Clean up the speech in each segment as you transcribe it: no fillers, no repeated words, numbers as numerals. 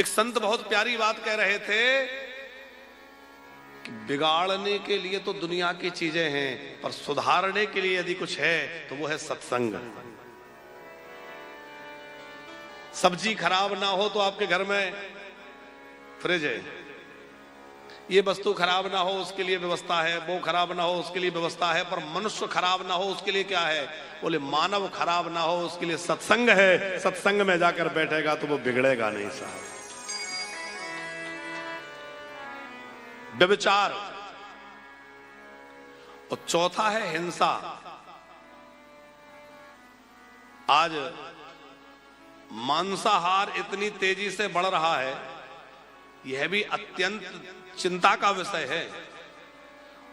एक संत बहुत प्यारी बात कह रहे थे कि बिगाड़ने के लिए तो दुनिया की चीजें हैं, पर सुधारने के लिए यदि कुछ है तो वो है सत्संग। सब्जी खराब ना हो तो आपके घर में फ्रिज है, ये वस्तु खराब ना हो उसके लिए व्यवस्था है, वो खराब ना हो उसके लिए व्यवस्था है, पर मनुष्य खराब ना हो उसके लिए क्या है? बोले मानव खराब ना हो उसके लिए सत्संग है। सत्संग में जाकर बैठेगा तो वो बिगड़ेगा नहीं साहब। व्यभिचार, और चौथा है हिंसा। आज मांसाहार इतनी तेजी से बढ़ रहा है, यह भी अत्यंत चिंता का विषय है।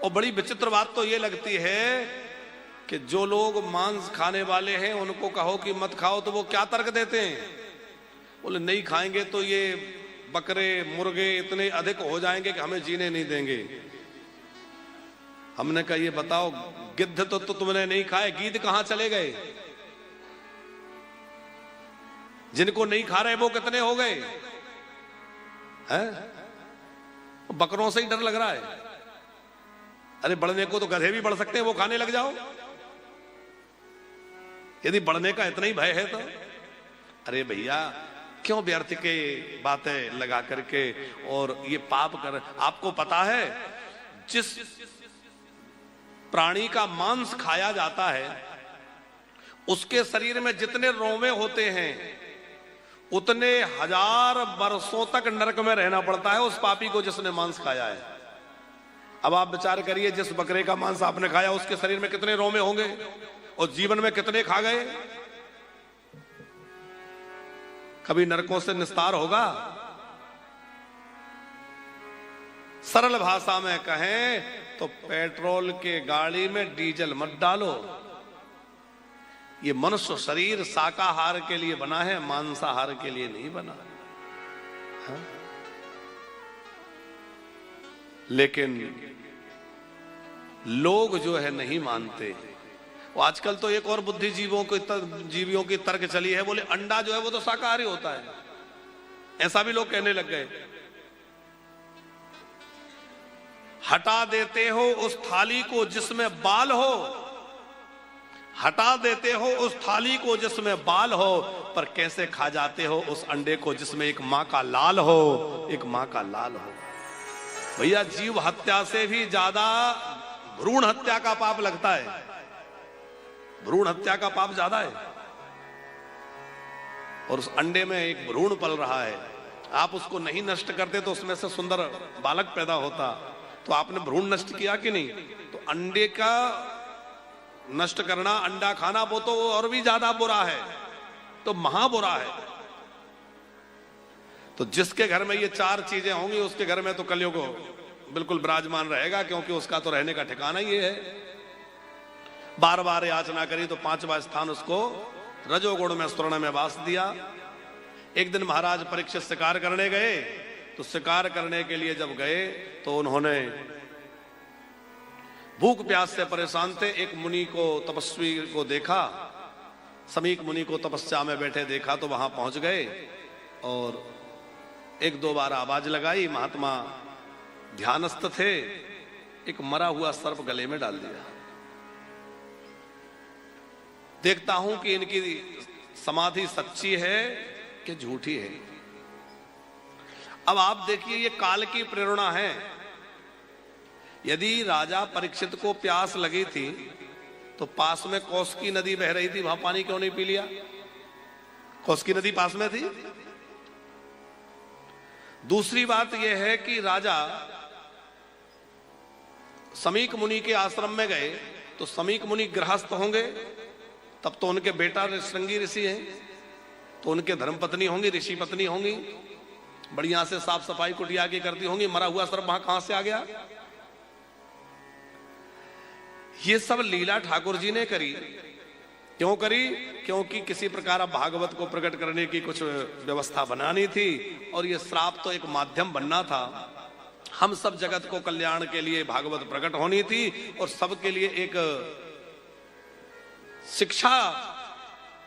और बड़ी विचित्र बात तो यह लगती है कि जो लोग मांस खाने वाले हैं उनको कहो कि मत खाओ तो वो क्या तर्क देते हैं? बोले नहीं खाएंगे तो ये बकरे मुर्गे इतने अधिक हो जाएंगे कि हमें जीने नहीं देंगे। हमने कहा ये बताओ, गिद्ध तो तुमने नहीं खाए, गीद कहां चले गए? जिनको नहीं खा रहे वो कितने हो गए हैं? बकरों से ही डर लग रहा है। अरे बढ़ने को तो गधे भी बढ़ सकते हैं, वो खाने लग जाओ। यदि बढ़ने का इतना ही भय है तो अरे भैया क्यों व्यर्थ के बातें लगा करके और ये पाप कर। आपको पता है जिस प्राणी का मांस खाया जाता है उसके शरीर में जितने रोमे होते हैं उतने हजार वर्षों तक नरक में रहना पड़ता है उस पापी को जिसने मांस खाया है। अब आप विचार करिए, जिस बकरे का मांस आपने खाया उसके शरीर में कितने रोमे होंगे और जीवन में कितने खा गए? कभी नरकों से निस्तार होगा? सरल भाषा में कहें तो पेट्रोल के गाड़ी में डीजल मत डालो। ये मनुष्य शरीर शाकाहार के लिए बना है, मांसाहार के लिए नहीं बना। हाँ? लेकिन लोग जो है नहीं मानते। वो आजकल तो एक और बुद्धिजीवियों की तर्क चली है, बोले अंडा जो है वो तो शाकाहारी होता है। ऐसा भी लोग कहने लग गए। हटा देते हो उस थाली को जिसमें बाल हो, हटा देते हो उस थाली को जिसमें बाल हो, पर कैसे खा जाते हो उस अंडे को जिसमें एक मां का लाल हो, एक मां का लाल हो। भैया जीव हत्या से भी ज्यादा भ्रूण हत्या का पाप लगता है। भ्रूण हत्या का पाप ज्यादा है। और उस अंडे में एक भ्रूण पल रहा है, आप उसको नहीं नष्ट करते तो उसमें से सुंदर बालक पैदा होता। तो आपने भ्रूण नष्ट किया कि नहीं? तो अंडे का नष्ट करना, अंडा खाना, वो तो और भी ज्यादा बुरा है, तो महा बुरा है। तो जिसके घर में ये चार चीजें होंगी उसके घर में तो कलयुग बिल्कुल विराजमान रहेगा, क्योंकि उसका तो रहने का ठिकाना ये है। बार बार याचना करी तो पांचवा स्थान उसको रजोगुण में स्वर्ण में वास दिया। एक दिन महाराज परीक्षित शिकार करने गए, तो शिकार करने के लिए जब गए तो उन्होंने भूख प्यास से परेशान थे। एक मुनि को, तपस्वी को देखा, समीक मुनि को तपस्या में बैठे देखा, तो वहां पहुंच गए और एक दो बार आवाज लगाई। महात्मा ध्यानस्थ थे, एक मरा हुआ सर्प गले में डाल दिया। देखता हूं कि इनकी समाधि सच्ची है कि झूठी है। अब आप देखिए, ये काल की प्रेरणा है। यदि राजा परीक्षित को प्यास लगी थी तो पास में कौशिकी नदी बह रही थी, वहां पानी क्यों नहीं पी लिया? कौशिकी नदी पास में थी। दूसरी बात यह है कि राजा समीक मुनि के आश्रम में गए तो समीक मुनि गृहस्थ होंगे, तब तो उनके बेटा श्रृंगी ऋषि हैं, तो उनके धर्मपत्नी होंगी, ऋषि पत्नी होंगी, बढ़िया से साफ सफाई कुटिया की करती होंगी। मरा हुआ सर्प वहां कहां से आ गया? ये सब लीला ठाकुर जी ने करी। क्यों करी? क्योंकि किसी प्रकार भागवत को प्रकट करने की कुछ व्यवस्था बनानी थी, और ये श्राप तो एक माध्यम बनना था। हम सब जगत को कल्याण के लिए भागवत प्रकट होनी थी और सबके लिए एक शिक्षा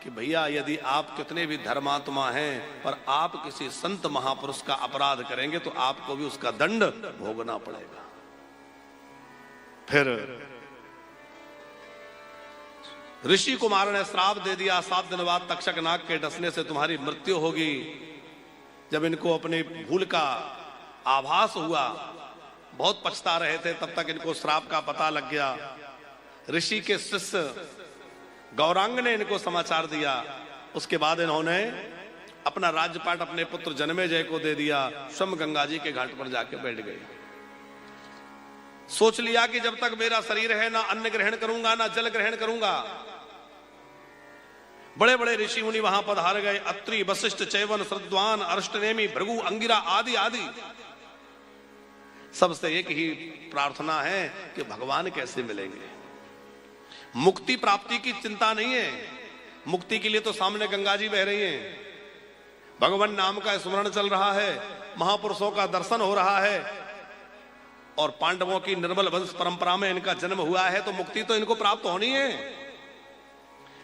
कि भैया यदि आप कितने भी धर्मात्मा हैं पर आप किसी संत महापुरुष का अपराध करेंगे तो आपको भी उसका दंड भोगना पड़ेगा। फिर ऋषि कुमार ने श्राप दे दिया, 7 दिन बाद तक्षक नाग के डसने से तुम्हारी मृत्यु होगी। जब इनको अपने भूल का आभास हुआ, बहुत पछता रहे थे, तब तक इनको श्राप का पता लग गया। ऋषि के शिष्य गौरांग ने इनको समाचार दिया। उसके बाद इन्होंने अपना राज्यपाट अपने पुत्र जन्मेजय को दे दिया। स्वयं गंगा जी के घाट पर जाके बैठ गए। सोच लिया कि जब तक मेरा शरीर है ना अन्न ग्रहण करूंगा ना जल ग्रहण करूंगा। बड़े बड़े ऋषि मुनि वहां पधार गए। अत्रि, वशिष्ठ, चैवन, श्रद्धान, अरिष्टनेमि, भृगु, अंगिरा आदि आदि। सबसे एक ही प्रार्थना है कि भगवान कैसे मिलेंगे। मुक्ति प्राप्ति की चिंता नहीं है, मुक्ति के लिए तो सामने गंगा जी बह रही हैं, भगवान नाम का स्मरण चल रहा है, महापुरुषों का दर्शन हो रहा है और पांडवों की निर्मल वंश परंपरा में इनका जन्म हुआ है, तो मुक्ति तो इनको प्राप्त होनी है।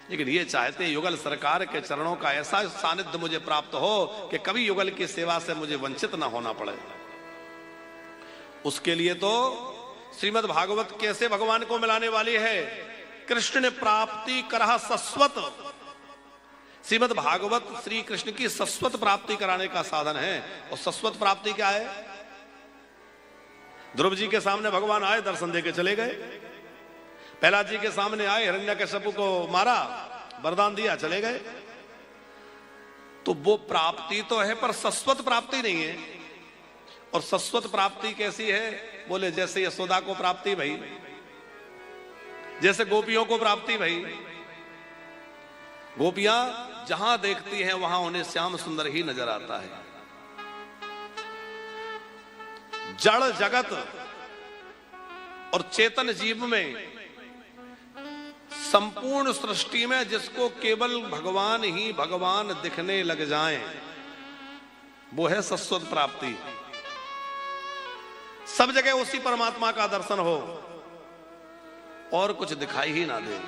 लेकिन ये चाहते युगल सरकार के चरणों का ऐसा सानिध्य मुझे प्राप्त हो कि कभी युगल की सेवा से मुझे वंचित ना होना पड़े। उसके लिए तो श्रीमद् भागवत कैसे भगवान को मिलाने वाली है। कृष्ण ने प्राप्ति करह सस्वत। श्रीमद् भागवत श्री कृष्ण की सस्वत प्राप्ति कराने का साधन है। और सस्वत प्राप्ति क्या है? ध्रुव जी के सामने भगवान आए, दर्शन देके चले गए। प्रहलाद जी के सामने आए, हिरण्यकश्यप को मारा, वरदान दिया, चले गए। तो वो प्राप्ति तो है पर सस्वत प्राप्ति नहीं है। और सस्वत प्राप्ति कैसी है? बोले जैसे यशोदा को प्राप्ति भई, जैसे गोपियों को प्राप्ति भई। गोपियां जहां देखती हैं वहां उन्हें श्याम सुंदर ही नजर आता है। जड़ जगत और चेतन जीव में संपूर्ण सृष्टि में जिसको केवल भगवान ही भगवान दिखने लग जाएं, वो है सस्वत प्राप्ति। सब जगह उसी परमात्मा का दर्शन हो और कुछ दिखाई ही ना दे।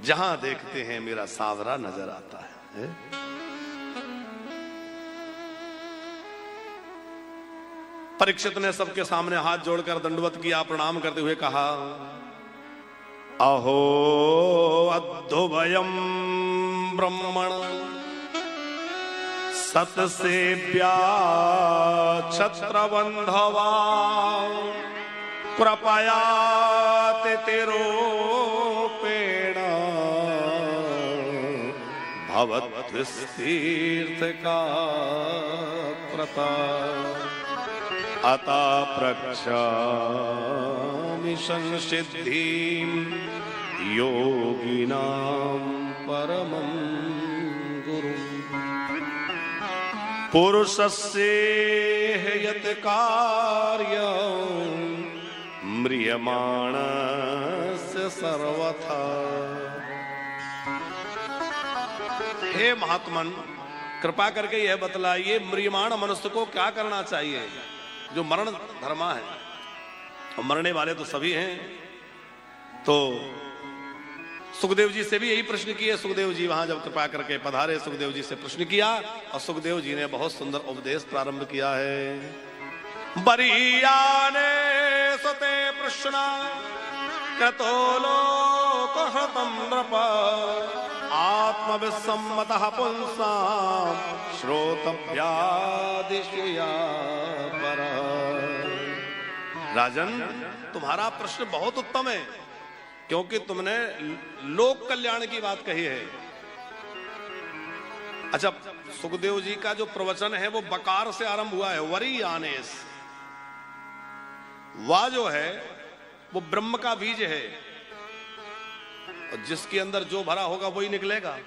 जहां देखते हैं मेरा सावरा नजर आता है। परीक्षित ने सबके सामने हाथ जोड़कर दंडवत किया, प्रणाम करते हुए कहा, अहो अद्भुवयम् ब्रह्मण सतसेव्या छत्रबंधवा कृपया तिरोपेण भवद्विस्तीर्थ का प्रता अता प्रक्षामि संसिद्धिं योगिनां परमं गुरुं पुरुषस्य यत् कार्यं म्रियमाणस्य सर्वथा। हे महात्मन, कृपा करके यह बतलाइए म्रियमाण मनुष्य को क्या करना चाहिए जो मरण धर्मा है। और मरने वाले तो सभी हैं। तो सुखदेव जी से भी यही प्रश्न किए। सुखदेव जी वहां जब कृपा करके पधारे, सुखदेव जी से प्रश्न किया और सुखदेव जी ने बहुत सुंदर उपदेश प्रारंभ किया है। बरीयाने सते प्रश्न क्रतो लोकहृतं नृप आत्मविसम्मतः पुंसां श्रोतव्यादिषु या परः। राजन, तुम्हारा प्रश्न बहुत उत्तम है क्योंकि तुमने लोक कल्याण की बात कही है। अच्छा, सुखदेव जी का जो प्रवचन है वो बकार से आरंभ हुआ है। वरी आनेस, वा जो है वो ब्रह्म का बीज है और जिसके अंदर जो भरा होगा वही निकलेगा।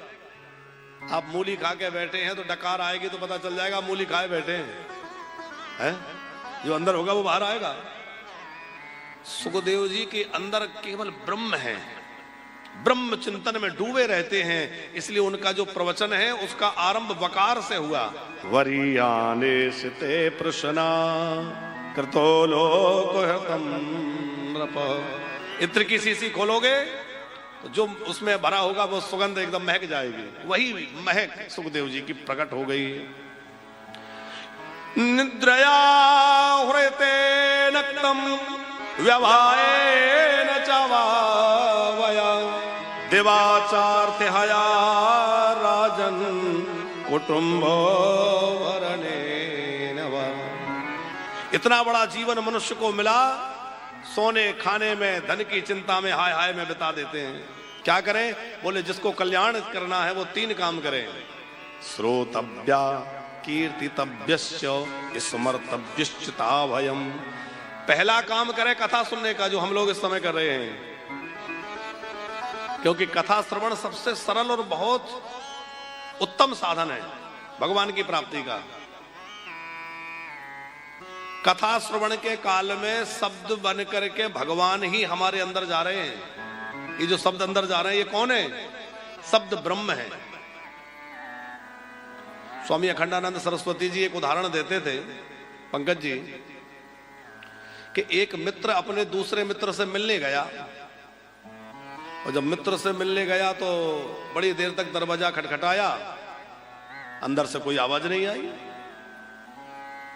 आप मूली खा के बैठे हैं तो डकार आएगी तो पता चल जाएगा मूली खाए बैठे हैं। जो अंदर होगा वो बाहर आएगा। सुखदेव जी के अंदर केवल ब्रह्म है, ब्रह्म चिंतन में डूबे रहते हैं, इसलिए उनका जो प्रवचन है उसका आरंभ वकार से हुआ। वरीयाने सिते प्रश्ना कृतो लोकहृतं नृप। इत्र की शीशी खोलोगे तो जो उसमें भरा होगा वो सुगंध एकदम महक जाएगी। वही महक सुखदेव जी की प्रकट हो गई। निद्रया हृते नक्तम व्यवायेन चावावया देवाचार्थे हया राजन कुटुंबो वरणेन वा। इतना बड़ा जीवन मनुष्य को मिला, सोने खाने में धन की चिंता में हाय हाय में बिता देते हैं। क्या करें? बोले जिसको कल्याण करना है वो 3 काम करें। श्रोतव्या कीर्तितव्यस्य स्मर्तव्यश्चिताभयम्। पहला काम करें कथा सुनने का, जो हम लोग इस समय कर रहे हैं, क्योंकि कथा श्रवण सबसे सरल और बहुत उत्तम साधन है भगवान की प्राप्ति का। कथा श्रवण के काल में शब्द बन करके भगवान ही हमारे अंदर जा रहे हैं। ये जो शब्द अंदर जा रहे हैं ये कौन है? शब्द ब्रह्म है। स्वामी अखंडानंद सरस्वती जी एक उदाहरण देते थे, पंकज जी, कि एक मित्र अपने दूसरे मित्र से मिलने गया, और जब मित्र से मिलने गया तो बड़ी देर तक दरवाजा खटखटाया, अंदर से कोई आवाज नहीं आई।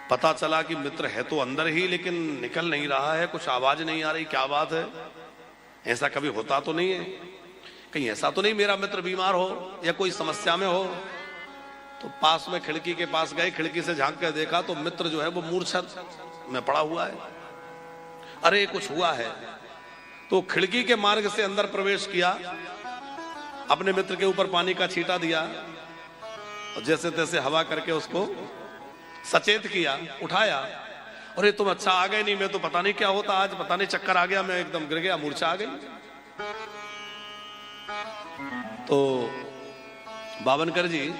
पता चला कि मित्र है तो अंदर ही, लेकिन निकल नहीं रहा है, कुछ आवाज नहीं आ रही। क्या बात है? ऐसा कभी होता तो नहीं है? कहीं ऐसा तो नहीं मेरा मित्र बीमार हो या कोई समस्या में हो? तो पास में खिड़की के पास गए, खिड़की से झांक कर देखा तो मित्र जो है वो मूर्छा में पड़ा हुआ है। अरे कुछ हुआ है। तो खिड़की के मार्ग से अंदर प्रवेश किया, अपने मित्र के ऊपर पानी का छींटा दिया, और जैसे तैसे हवा करके उसको सचेत किया, उठाया। अरे तुम अच्छा आ गए, नहीं मैं तो पता नहीं क्या होता आज, पता नहीं चक्कर आ गया, मैं एकदम गिर गया, मूर्छा आ गई। तो बावनकर जी,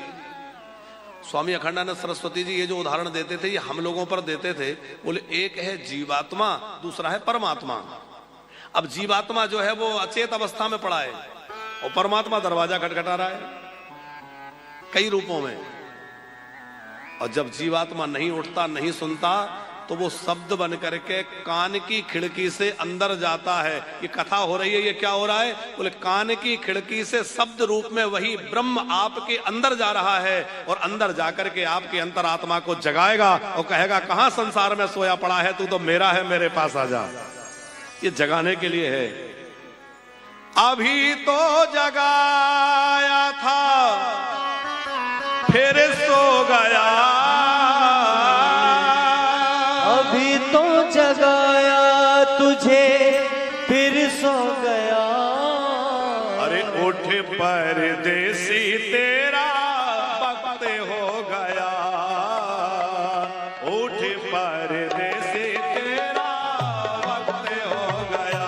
स्वामी अखंडानंद सरस्वती जी ये जो उदाहरण देते थे ये हम लोगों पर देते थे। बोले एक है जीवात्मा, दूसरा है परमात्मा। अब जीवात्मा जो है वो अचेत अवस्था में पड़ा है, और परमात्मा दरवाजा खटखटा रहा है कई रूपों में। और जब जीवात्मा नहीं उठता, नहीं सुनता, तो वो शब्द बन करके कान की खिड़की से अंदर जाता है। ये कथा हो रही है, ये क्या हो रहा है? बोले कान की खिड़की से शब्द रूप में वही ब्रह्म आपके अंदर जा रहा है, और अंदर जाकर के आपके अंतरात्मा को जगाएगा और कहेगा कहां संसार में सोया पड़ा है, तू तो मेरा है, मेरे पास आ जा। ये जगाने के लिए है। अभी तो जगाया था फिर सो गया, अभी तो जगाया तुझे फिर सो गया। अरे उठ परदेसी तेरा वक्त हो गया, उठ परदेसी तेरा वक्त हो गया,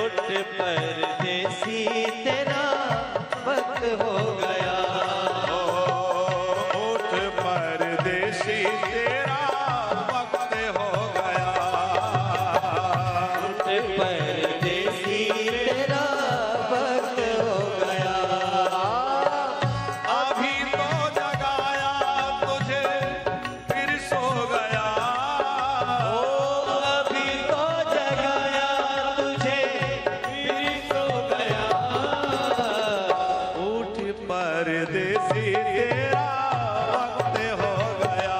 उठ परदेसी तेरा वक्त हो गया, उठ परदेसी तेरा वक्त हो गया, उठ परदेसी तेरा वक्त हो गया। अभी तो जगाया तुझे फिर सो गया, अभी तो जगाया तुझे फिर सो गया, उठ परदेसी तेरा वक्त हो गया,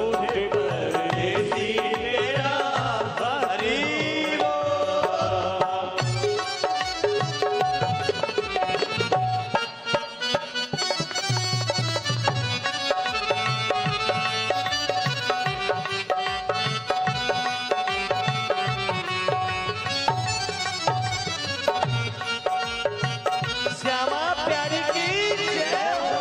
उठ परदेसी तेरा हरि श्यामा प्यारी की जय हो।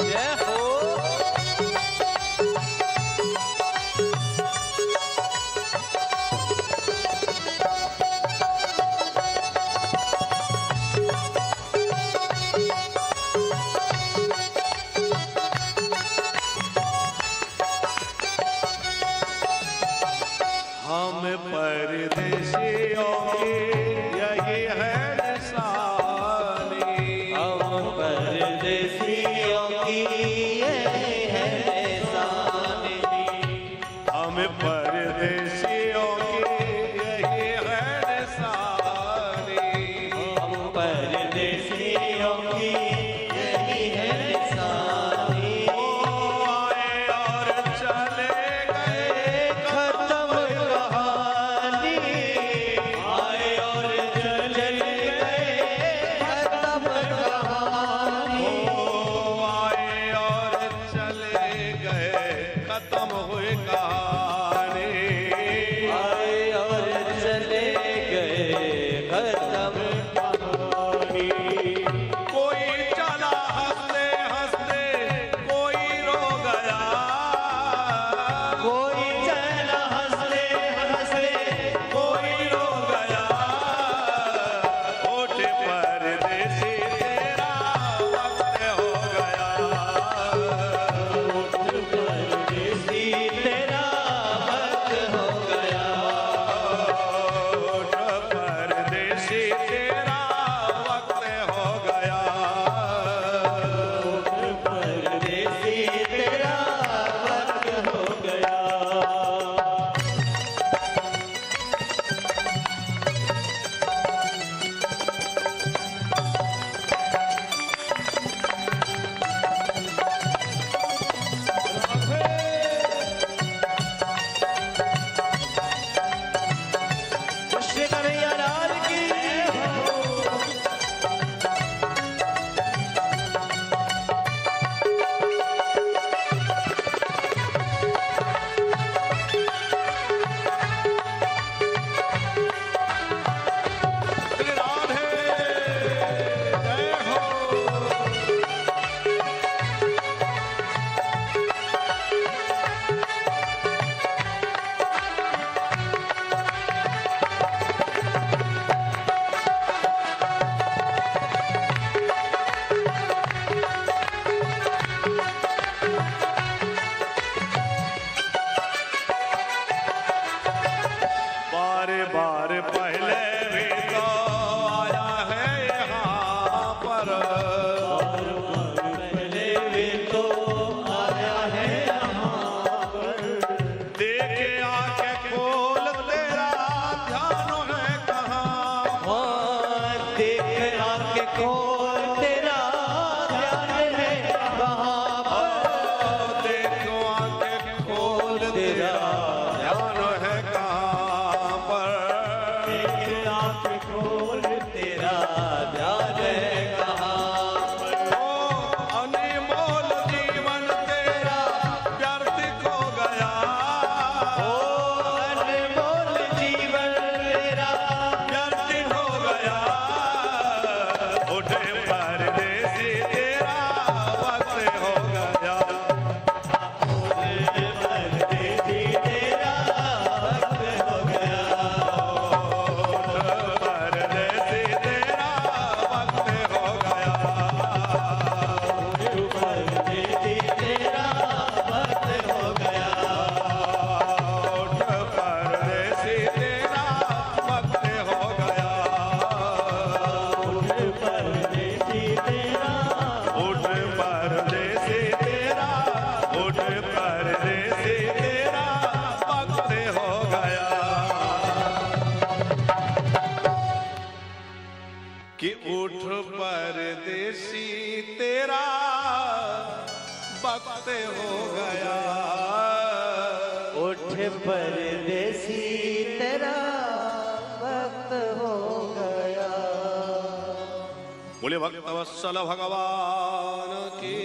जय हो। हम परदेसियों की यही है निशा, परदेशियों की यही है निशानी। हम परदेसियों की यही है निशानी। आए और चले गए खत्म कहानी। आए और चले गए खत्म कहानी। आए और चले गए खत्म हुई कहानी। आए और चले गए खत्म कहानी। कोई चला हंसते हंसते कोई रो गया। कोई चला हंसते हंसते कोई रो गया। होठ परदेसी तेरा वक्त हो गया। परदेसी तेरा वक्त हो गया। होठ परदेसी तेरा वक्त हो गया। परदेसी तेरा वक्त हो गया। श्री कन्हैया लाल की श्री राधे जय हो। बार बार पहले भी तो आया है यहाँ पर। पहले भी तो आया है यहाँ पर। देखे आके खोल तेरा ध्यान है कहाँ। हाँ, देख आके खोल तेरा ध्यान है कहाँ पर। देखो आके खोल तेरा ध्यान है कहाँ पर। देख आके खोल तेरा ध्यान है कहाँ पर। ओ अनमोल जीवन तेरा व्यर्थ हो गया। ओ अनमोल जीवन तेरा व्यर्थ हो गया। उठे परदेसी तेरा वक्त हो गया। परदेसी तेरा वक्त हो गया। परदेसी तेरा वक्त हो गया। परदेसी तेरा वक्त हो गया। परदेसी तेरा वक्त हो गया। परदेसी तेरा उठ परदेसी तेरा उठ परदेसी तेरा वक्त हो गया। कि उठ परदेसी तेरा वक्त हो गया। उठ परदेसी तेरा वक्त हो गया। बोले भक्त वत्सल भगवान की